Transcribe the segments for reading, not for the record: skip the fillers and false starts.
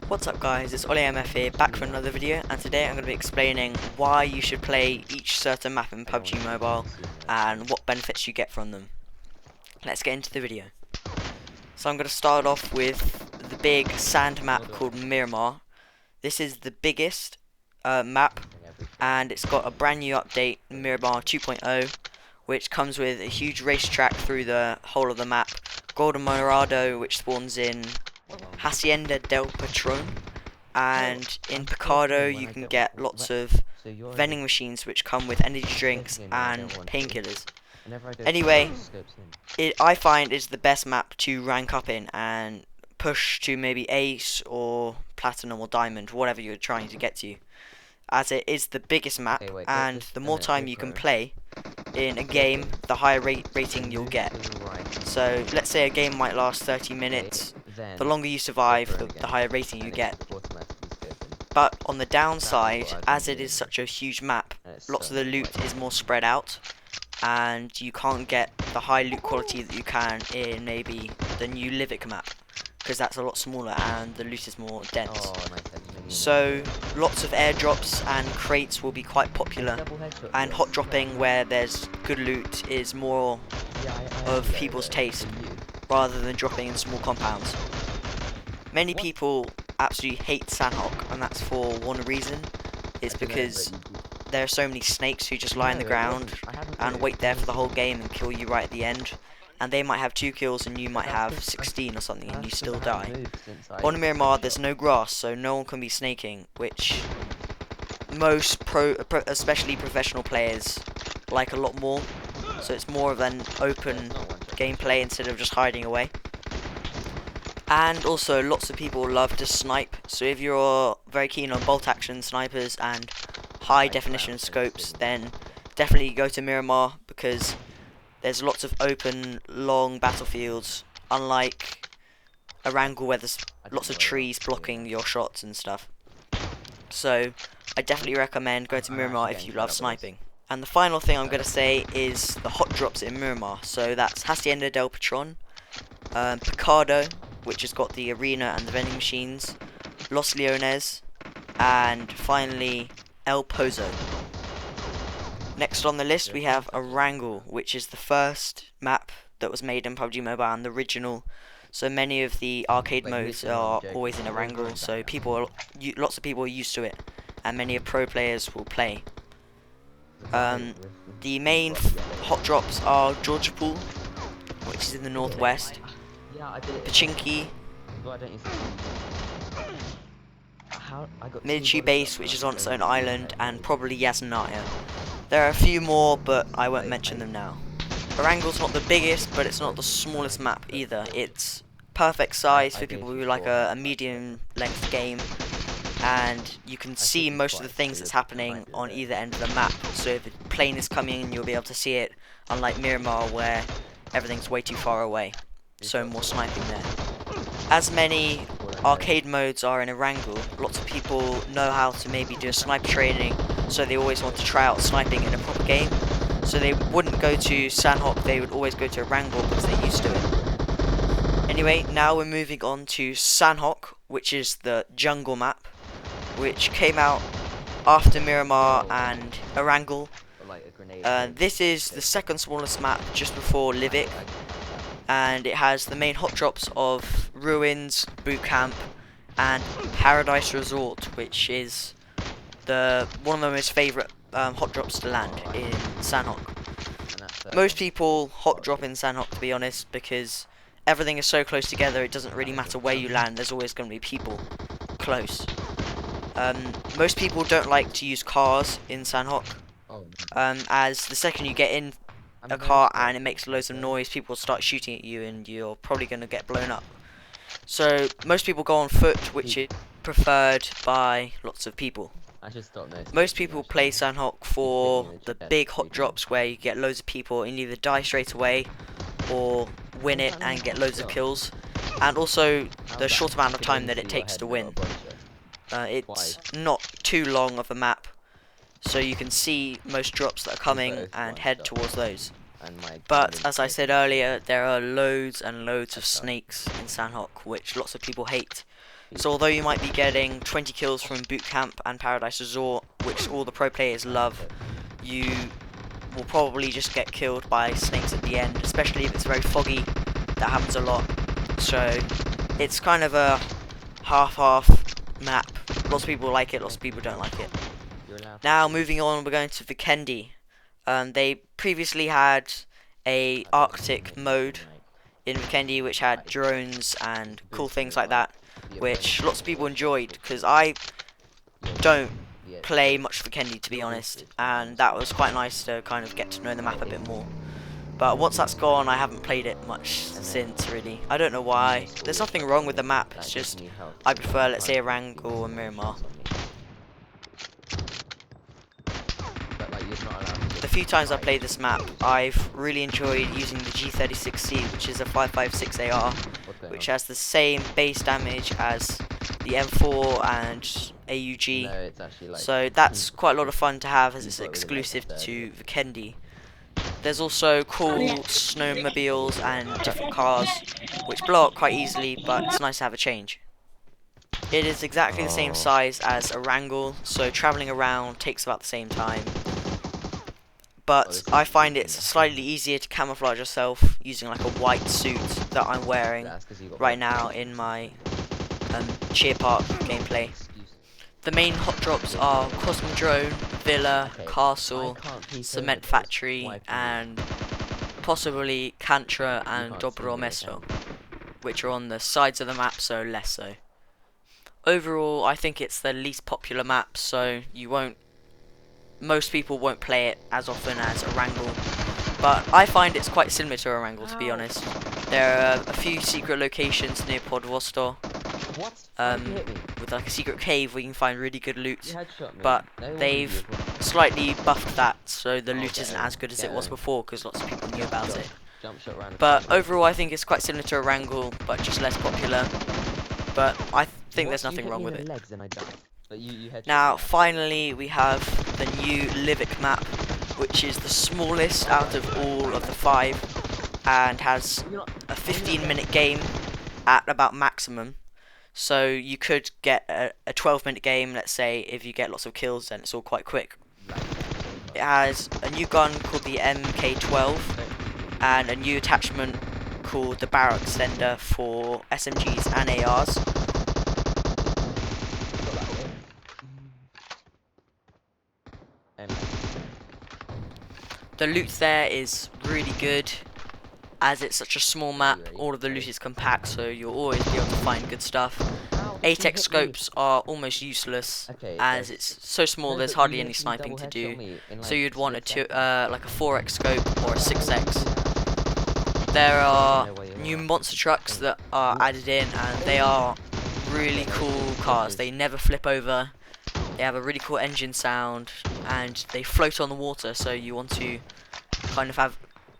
What's up guys, it's OliMF here, back for another video, and today I'm going to be explaining why you should play each certain map in PUBG Mobile and what benefits you get from them. Let's get into the video. So I'm going to start off with the big sand map called Miramar. This is the biggest map, and it's got a brand new update, Miramar 2.0, which comes with a huge racetrack through the whole of the map, Golden Morado, which spawns in Hacienda del Patron, and in Picado you can get lots of vending machines which come with energy drinks and painkillers. Anyway, I find it's the best map to rank up in and push to maybe Ace or Platinum or Diamond, whatever you're trying to get to, as it is the biggest map, and the more time you can play in a game, the higher rating you'll get. So let's say a game might last 30 minutes, the longer you survive, the higher rating you get. But on the downside, as it is such a huge map, lots of the loot is more spread out, and you can't get the high loot quality that you can in maybe the new Livic map, because that's a lot smaller and the loot is more dense. So lots of airdrops and crates will be quite popular, and hot dropping where there's good loot is more of people's taste rather than dropping in small compounds. Many people absolutely hate Sandhawk, and that's for one reason. It's because there are so many snakes who just lie on the ground and wait there for the whole game and kill you right at the end, and they might have 2 kills and you might have 16 or something and you still die. On Miramar there's no grass, so no one can be snaking, which most especially professional players like a lot more, so it's more of an open gameplay instead of just hiding away. And also lots of people love to snipe, so if you're very keen on bolt action snipers and high definition scopes, then definitely go to Miramar, because there's lots of open long battlefields, unlike Erangel where there's lots of trees blocking your shots and stuff. So I definitely recommend going to Miramar if you love sniping. And the final thing I'm going to say is the hot drops in Miramar. So that's Hacienda del Patron, Picado, which has got the arena and the vending machines, Los Leones, and finally El Pozo. Next on the list we have Erangel, which is the first map that was made in PUBG Mobile and the original. So many of the arcade modes are always in Erangel, so lots of people are used to it, and many of pro players will play. The main hot drops are Georgia Pool, which is in the northwest, Pachinki, Military Base, which is on its own island, and probably Yasnaya. There are a few more, but I won't mention them now. Erangel's not the biggest, but it's not the smallest map either. It's perfect size for people who like a medium length game, and you can see most of the things that's happening on either end of the map. So if a plane is coming in, you'll be able to see it, unlike Miramar where everything's way too far away, so more sniping there. As many arcade modes are in Erangel, lots of people know how to maybe do a sniper training, so they always want to try out sniping in a proper game. So they wouldn't go to Sandhawk, they would always go to Erangel because they're used to it. Anyway, now we're moving on to Sandhawk, which is the jungle map, which came out after Miramar and Erangel. This is the second smallest map, just before Livic, and it has the main hot drops of Ruins, Boot Camp, and Paradise Resort, which is one of the most favourite hot drops to land in Sandhawk. Most people hot drop in Sandhawk, to be honest, because everything is so close together, it doesn't really matter where you land, there's always going to be people close. Most people don't like to use cars in Sandhawk, as the second you get in a car and it makes loads of noise, people start shooting at you and you're probably going to get blown up. So most people go on foot, which is preferred by lots of people. Most people play Sandhawk for the big hot drops where you get loads of people and either die straight away or win it and get loads of kills, and also the short amount of time that it takes to win. It's not too long of a map, so you can see most drops that are coming and head towards those. But as I said earlier, there are loads and loads of snakes in Sandhawk, which lots of people hate. So although you might be getting 20 kills from Boot Camp and Paradise Resort, which all the pro players love, you will probably just get killed by snakes at the end, especially if it's very foggy. That happens a lot. So it's kind of a half-half map. Lots of people like it, lots of people don't like it. Now moving on, we're going to Vikendi. They previously had a Arctic mode in Vikendi which had drones and cool things like that, which lots of people enjoyed, because I don't play much Vikendi, to be honest, and that was quite nice to kind of get to know the map a bit more. But once that's gone, I haven't played it much since, really. I don't know why. There's nothing wrong with the map, it's just I prefer, let's say, Erangel or Miramar. The few times I played this map, I've really enjoyed using the G36C, which is a 5.56 AR, which has the same base damage as the M4 and AUG. So that's quite a lot of fun to have, as it's exclusive to Vikendi. There's also cool snowmobiles and different cars, which blow up quite easily, but it's nice to have a change. It is exactly the same size as Erangel, so travelling around takes about the same time. But I find it's slightly easier to camouflage yourself using like a white suit that I'm wearing right now in my Cheer Park gameplay. The main hot drops are Cosmodrome, Villa, Castle, Cement Factory, and possibly Cantra and Dobro, which are on the sides of the map, so less so. Overall, I think it's the least popular map, so most people won't play it as often as Erangel, but I find it's quite similar to Erangel, to be honest. There are a few secret locations near Podvostor, with like a secret cave where you can find really good loot, but they've slightly buffed that, so the loot isn't as good as it was before, because lots of people knew about it. But overall, I think it's quite similar to Erangel, but just less popular, but I think there's nothing wrong with it. Now, finally, we have the new Livik map, which is the smallest out of all of the 5, and has a 15-minute game at about maximum. So you could get a 12-minute game, let's say, if you get lots of kills, then it's all quite quick. It has a new gun called the MK12, and a new attachment called the barrel extender for SMGs and ARs. The loot there is really good, as it's such a small map. All of the loot is compact, so you'll always be able to find good stuff. 8x scopes are almost useless, as it's so small there's hardly any sniping to do, so you'd want like a 4x scope or a 6x. There are new monster trucks that are added in, and they are really cool cars. They never flip over, they have a really cool engine sound, and they float on the water, so you want to kind of have,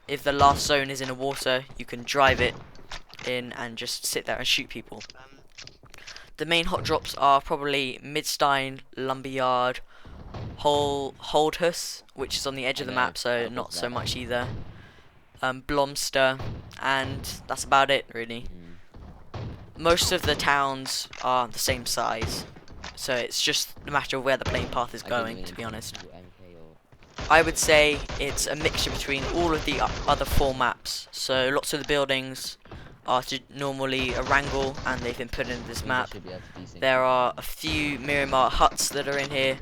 if the last zone is in the water, you can drive it in and just sit there and shoot people. The main hot drops are probably Midstein, Lumberyard, Holdhus, which is on the edge of the map, so not so much either. Blomster, and that's about it, really. Most of the towns are the same size, so it's just a matter of where the playing path is going, to be honest. I would say it's a mixture between all of the other 4 maps, so lots of the buildings are normally Erangel, and they've been put into this map. There are a few Miramar huts that are in here,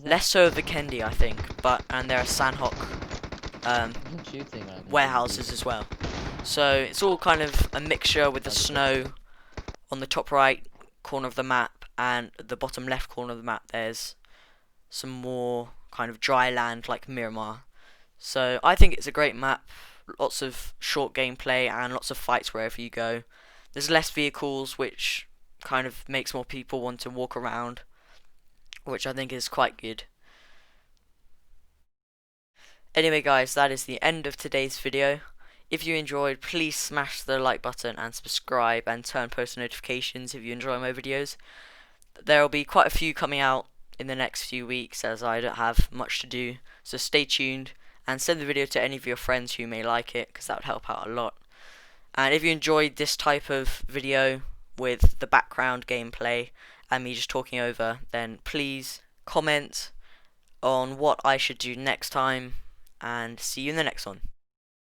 less so of Vikendi, I think, and there are Sandhawk warehouses as well. So it's all kind of a mixture, with the snow on the top right corner of the map, and the bottom left corner of the map there's some more kind of dry land like Miramar. So I think it's a great map. Lots of short gameplay and lots of fights wherever you go. There's less vehicles, which kind of makes more people want to walk around, which I think is quite good. Anyway guys, that is the end of today's video. If you enjoyed, please smash the like button and subscribe, and turn post notifications if you enjoy my videos. There will be quite a few coming out in the next few weeks, as I don't have much to do, so stay tuned. And send the video to any of your friends who may like it, because that would help out a lot. And if you enjoyed this type of video with the background gameplay and me just talking over, then please comment on what I should do next time, and see you in the next one.